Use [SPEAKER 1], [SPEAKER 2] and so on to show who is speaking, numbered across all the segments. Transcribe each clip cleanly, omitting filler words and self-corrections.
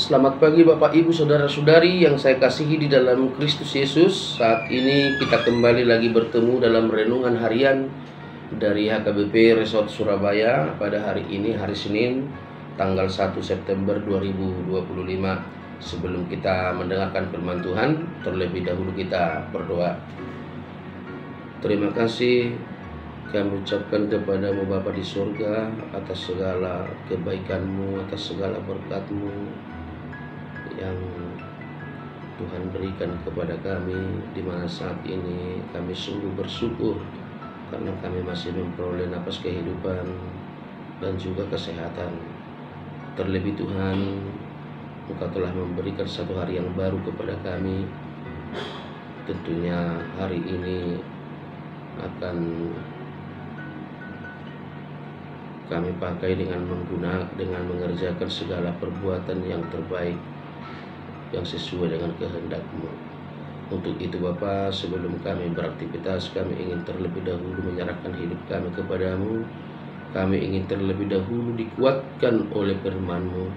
[SPEAKER 1] Selamat pagi Bapak Ibu Saudara-saudari yang saya kasihi di dalam Kristus Yesus. Saat ini kita kembali lagi bertemu dalam renungan harian dari HKBP Resort Surabaya pada hari ini, hari Senin, tanggal 1 September 2025. Sebelum kita mendengarkan firman Tuhan, terlebih dahulu kita berdoa. Terima kasih kami ucapkan kepadamu Bapa di surga atas segala kebaikan-Mu, atas segala berkat-Mu yang Tuhan berikan kepada kami, di mana saat ini kami sungguh bersyukur karena kami masih memperoleh napas kehidupan dan juga kesehatan. Terlebih Tuhan, Engkau telah memberikan satu hari yang baru kepada kami. Tentunya hari ini akan kami pakai dengan mengerjakan segala perbuatan yang terbaik yang sesuai dengan kehendak-Mu. Untuk itu Bapa, sebelum kami beraktivitas, kami ingin terlebih dahulu menyerahkan hidup kami kepadamu. Kami ingin terlebih dahulu dikuatkan oleh firman-Mu,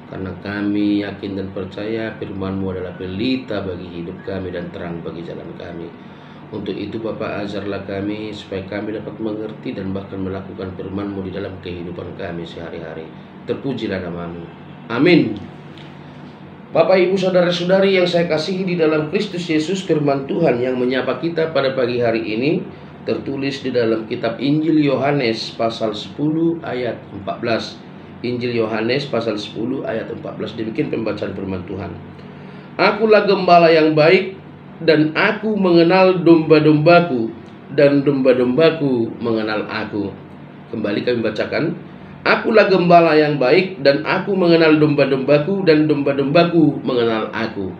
[SPEAKER 1] karena kami yakin dan percaya firman-Mu adalah pelita bagi hidup kami dan terang bagi jalan kami. Untuk itu Bapa, ajarlah kami supaya kami dapat mengerti dan bahkan melakukan firman-Mu di dalam kehidupan kami sehari-hari. Terpujilah nama-Mu. Amin. Bapak Ibu Saudara-saudari yang saya kasihi di dalam Kristus Yesus, firman Tuhan yang menyapa kita pada pagi hari ini tertulis di dalam kitab Injil Yohanes pasal 10 ayat 14. Injil Yohanes pasal 10 ayat 14. Demikian pembacaan firman Tuhan. Akulah gembala yang baik, dan aku mengenal domba-dombaku, dan domba-dombaku mengenal aku. Kembali kami bacakan. Akulah gembala yang baik, dan aku mengenal domba-dombaku, dan domba-dombaku mengenal aku.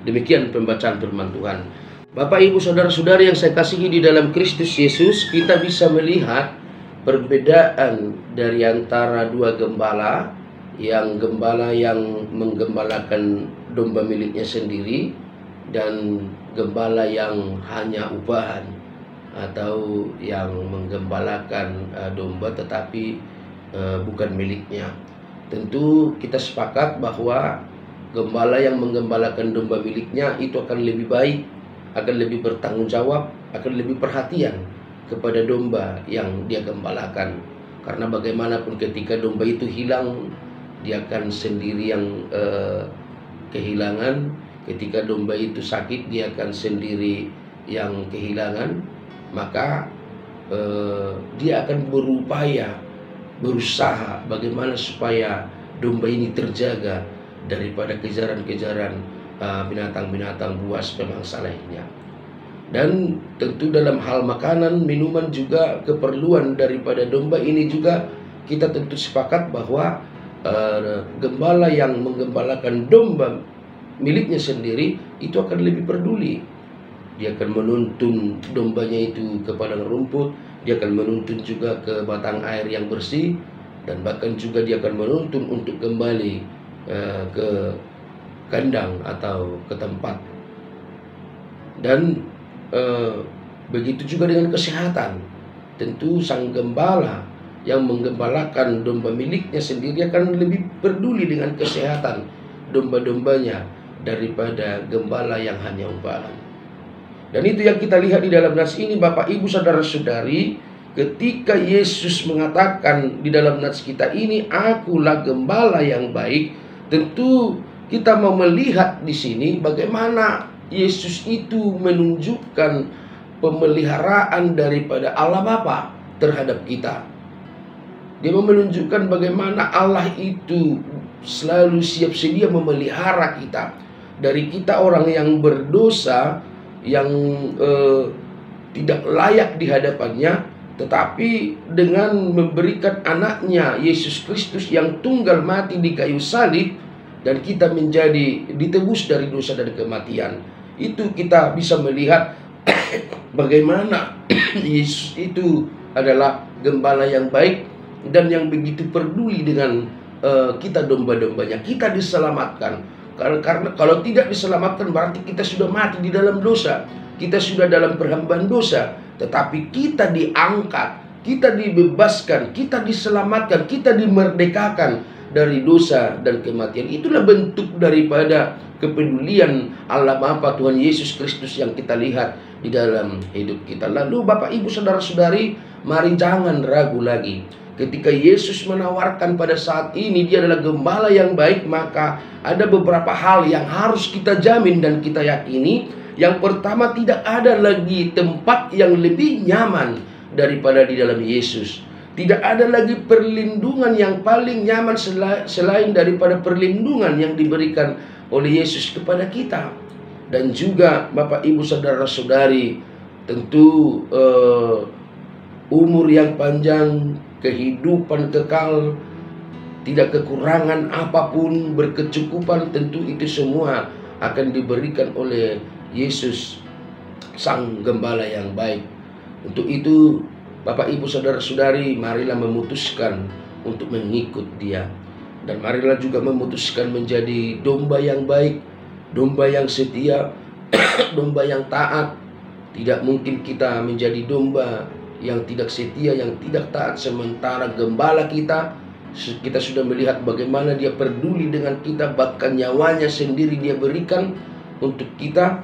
[SPEAKER 1] Demikian pembacaan firman Tuhan. Bapak Ibu Saudara-saudari yang saya kasihi di dalam Kristus Yesus, kita bisa melihat perbedaan dari antara dua gembala, yang gembala yang menggembalakan domba miliknya sendiri, dan gembala yang hanya upahan, atau yang menggembalakan domba tetapi bukan miliknya. Tentu kita sepakat bahwa gembala yang menggembalakan domba miliknya itu akan lebih baik, akan lebih bertanggung jawab, akan lebih perhatian kepada domba yang dia gembalakan. Karena bagaimanapun ketika domba itu hilang, dia akan sendiri yang kehilangan. Ketika domba itu sakit, dia akan sendiri yang kehilangan. Maka dia akan berusaha bagaimana supaya domba ini terjaga daripada kejaran-kejaran binatang-binatang buas pemangsa lainnya. Dan tentu dalam hal makanan, minuman juga keperluan daripada domba ini juga kita tentu sepakat bahwa gembala yang menggembalakan domba miliknya sendiri itu akan lebih peduli. Dia akan menuntun dombanya itu ke padang rumput, dia akan menuntun juga ke batang air yang bersih, dan bahkan juga dia akan menuntun untuk kembali ke kandang atau ke tempat. Dan begitu juga dengan kesehatan. Tentu sang gembala yang menggembalakan domba miliknya sendiri akan lebih peduli dengan kesehatan domba-dombanya daripada gembala yang hanya upahan. Dan itu yang kita lihat di dalam nas ini Bapak Ibu Saudara-saudari, ketika Yesus mengatakan di dalam nas kita ini, akulah gembala yang baik. Tentu kita mau melihat di sini bagaimana Yesus itu menunjukkan pemeliharaan daripada Allah Bapa terhadap kita. Dia menunjukkan bagaimana Allah itu selalu siap sedia memelihara kita. Dari kita orang yang berdosa, yang tidak layak di hadapannya, tetapi dengan memberikan anaknya Yesus Kristus yang tunggal mati di kayu salib, dan kita menjadi ditebus dari dosa dan kematian. Itu kita bisa melihat bagaimana Yesus itu adalah gembala yang baik dan yang begitu peduli dengan kita domba-dombanya. Kita diselamatkan. Karena kalau tidak diselamatkan berarti kita sudah mati di dalam dosa. Kita sudah dalam perhambaan dosa. Tetapi kita diangkat, kita dibebaskan, kita diselamatkan, kita dimerdekakan dari dosa dan kematian. Itulah bentuk daripada kepedulian Allah Bapa Tuhan Yesus Kristus yang kita lihat di dalam hidup kita. Lalu Bapak Ibu saudara-saudari, mari jangan ragu lagi. Ketika Yesus menawarkan pada saat ini dia adalah gembala yang baik, maka ada beberapa hal yang harus kita jamin dan kita yakini. Yang pertama, tidak ada lagi tempat yang lebih nyaman daripada di dalam Yesus. Tidak ada lagi perlindungan yang paling nyaman selain daripada perlindungan yang diberikan oleh Yesus kepada kita. Dan juga Bapak Ibu saudara-saudari, tentu umur yang panjang, kehidupan kekal, tidak kekurangan apapun, berkecukupan, tentu itu semua akan diberikan oleh Yesus, Sang Gembala yang baik. Untuk itu Bapak Ibu saudara-saudari, marilah memutuskan untuk mengikut Dia. Dan marilah juga memutuskan menjadi domba yang baik, domba yang setia, domba yang taat. Tidak mungkin kita menjadi domba yang tidak setia, yang tidak taat, sementara gembala kita sudah melihat bagaimana dia peduli dengan kita, bahkan nyawanya sendiri dia berikan untuk kita.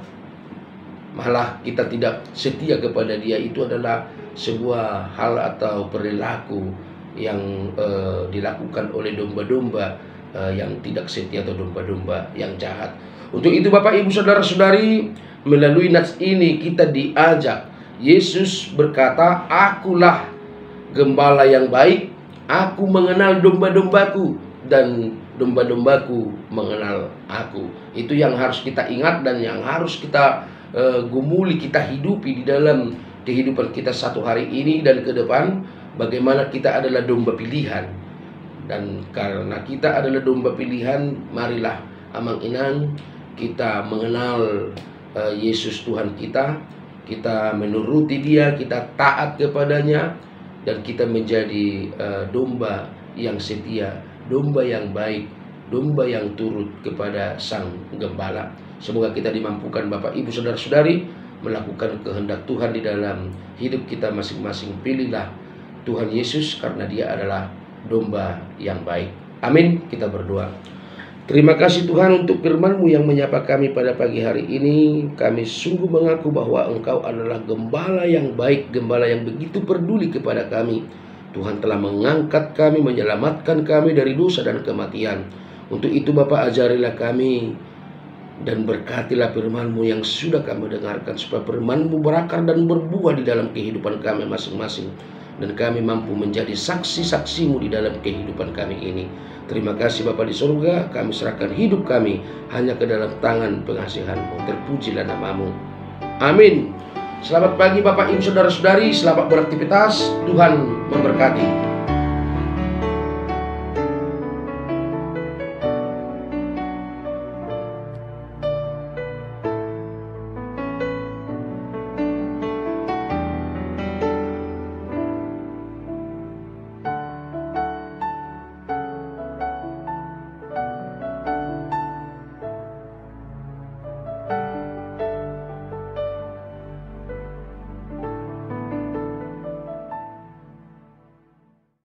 [SPEAKER 1] Malah kita tidak setia kepada dia. Itu adalah sebuah hal atau perilaku yang dilakukan oleh domba-domba yang tidak setia atau domba-domba yang jahat. Untuk itu Bapak Ibu saudara-saudari, melalui nats ini kita diajak. Yesus berkata, "Akulah gembala yang baik, aku mengenal domba-dombaku dan domba-dombaku mengenal aku." Itu yang harus kita ingat dan yang harus kita gumuli, kita hidupi di dalam kehidupan kita satu hari ini dan ke depan. Bagaimana kita adalah domba pilihan. Dan karena kita adalah domba pilihan, marilah amang inang kita mengenal Yesus Tuhan kita. Kita menuruti Dia, kita taat kepadanya, dan kita menjadi domba yang setia, domba yang baik, domba yang turut kepada Sang Gembala. Semoga kita dimampukan Bapak Ibu saudara-saudari melakukan kehendak Tuhan di dalam hidup kita masing-masing. Pilihlah Tuhan Yesus karena Dia adalah domba yang baik. Amin. Kita berdoa. Terima kasih Tuhan untuk firman-Mu yang menyapa kami pada pagi hari ini. Kami sungguh mengaku bahwa Engkau adalah gembala yang baik, gembala yang begitu peduli kepada kami. Tuhan telah mengangkat kami, menyelamatkan kami dari dosa dan kematian. Untuk itu Bapa, ajarilah kami dan berkatilah firman-Mu yang sudah kami dengarkan, supaya firman-Mu berakar dan berbuah di dalam kehidupan kami masing-masing, dan kami mampu menjadi saksi-saksi-Mu di dalam kehidupan kami ini. Terima kasih Bapa di surga, kami serahkan hidup kami hanya ke dalam tangan pengasihan-Mu. Terpujilah nama-Mu. Amin. Selamat pagi Bapak Ibu saudara-saudari, selamat beraktivitas. Tuhan memberkati.